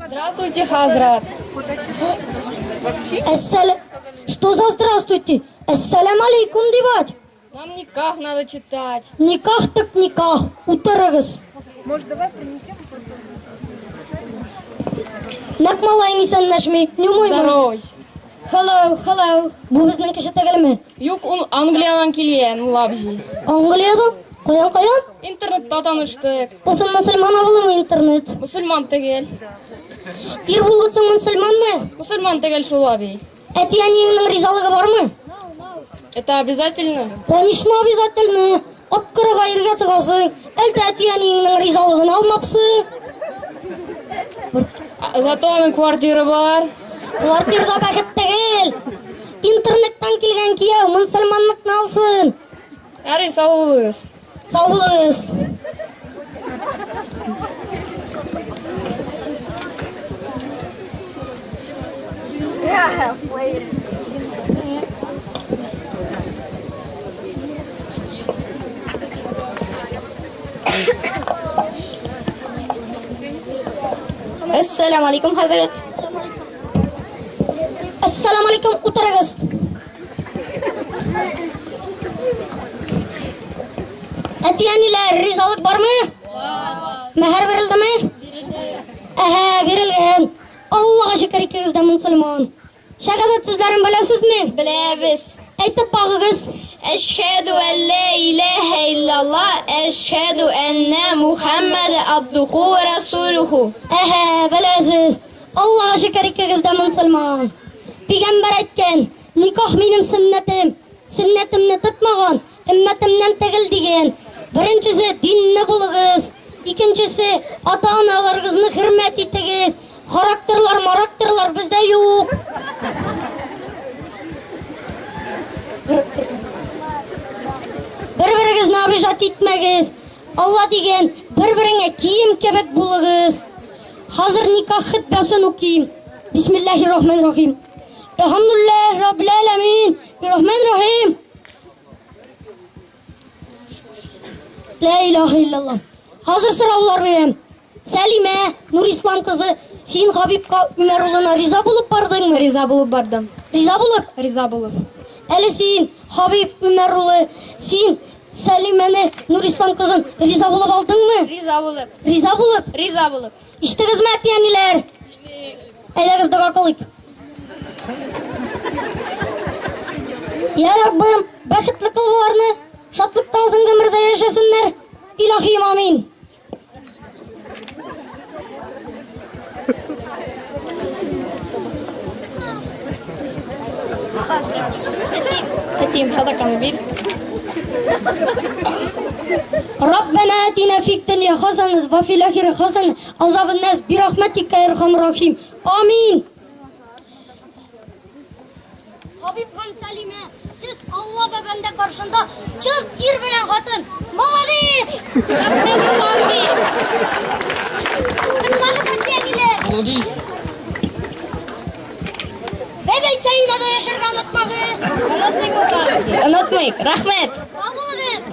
Здравствуйте, Хазрат. Что за здравствуйте? Ассалям алейкум девать. Нам никак надо читать. Никах так никах. Утарагас. Может, давай принесем просто... Накмалайнисан нажми. Не мой. Здоровайся. Hello. Bu bizning kishi tegelme. Yok, Angliyadan kelген, Лабзи. Angliyada? Koyan? Internetте tanıştık. Bulsun Müslüman avılımı internet. Müslüman tegel. Bir bulutsun Müslüman mı? Müslüman tegel şul abi. Etiyaniyinin rizalığı var mı? Это обязательно? Конечно обязательно. Откырı gayrıga çıkasın. Elde etiyaniyinin rizalığını almapsın. Зато onun kvartiri var. Kvartirda bakıt değil. İnternetten kelgen kiyev Müslümanlıkını alsın. Әрі сау болыңыз. Sağ olunuz. Yeah, wait. Esselamu aleyküm Hazret. Esselamu aleyküm Utaragız. Etiyaniler rizalık var mı? Meher verildi mi? Verilgen. Allah'a şükür ikiniz de Müslüman. Şehadet sözlerini bilesiniz mi? Білеміз. Eytip bakınız. Eşhedü en la ilahe illallah. Eşhedü enne Muhammed abduhu ve resuluhu. Bilesiz. Allah'a şükür ikiniz de Müslüman. Peygamber etken. Nikah benim sünnetim. Sünnetimni tutmagan. Ümmetimden tegil degen. Birincisi dinni bulunuz. İkincisi ata-analarınızı hürmet etiniz. Karakterler bizde yok. Bir-birinizni abijat etmegiz. Allah degen bir-birine kiyim kebek bulunuz. Hazır nikah hutbasını okuyayım. Bismillahirrahmanirrahim. Elhamdülillah Rabbil alemin. Rahmanirrahim. La ilahe illallah. Hazır sıralar verem. Selime, Nur İslam kızı, sen Habib Ömeroğlu'na riza bulup bardın mı? Риза болып бардым. Riza bulup. Риза болып. Hele sen Habib Ömeroğlu, sen Selime'ni, Nur İslam kızın riza bulup aldın mı? Риза болып. Riza bulup. Риза болып. İşte hizmet yeniler. Eyle kızda kakalık. Ya Rabbim, bakıtlı kılbalarını şatlıkta azın ömürde yaşasınlar. İlahim amin. Eteyim sadakamı bir. Rabbena atina fid dunya hasenet ve fil ahireti hasenet azabın nas bi rahmetike ya erhamur rahim. Amin. Habib hem Selime, siz Allah ve bende karşında çık ir bilen hatun. Молодец! Kutlamış ettiğiniler. Молодец. Bebek çayında da yaşarken unutmayız. Unutmayın. Рахмет. Sağ olunuz.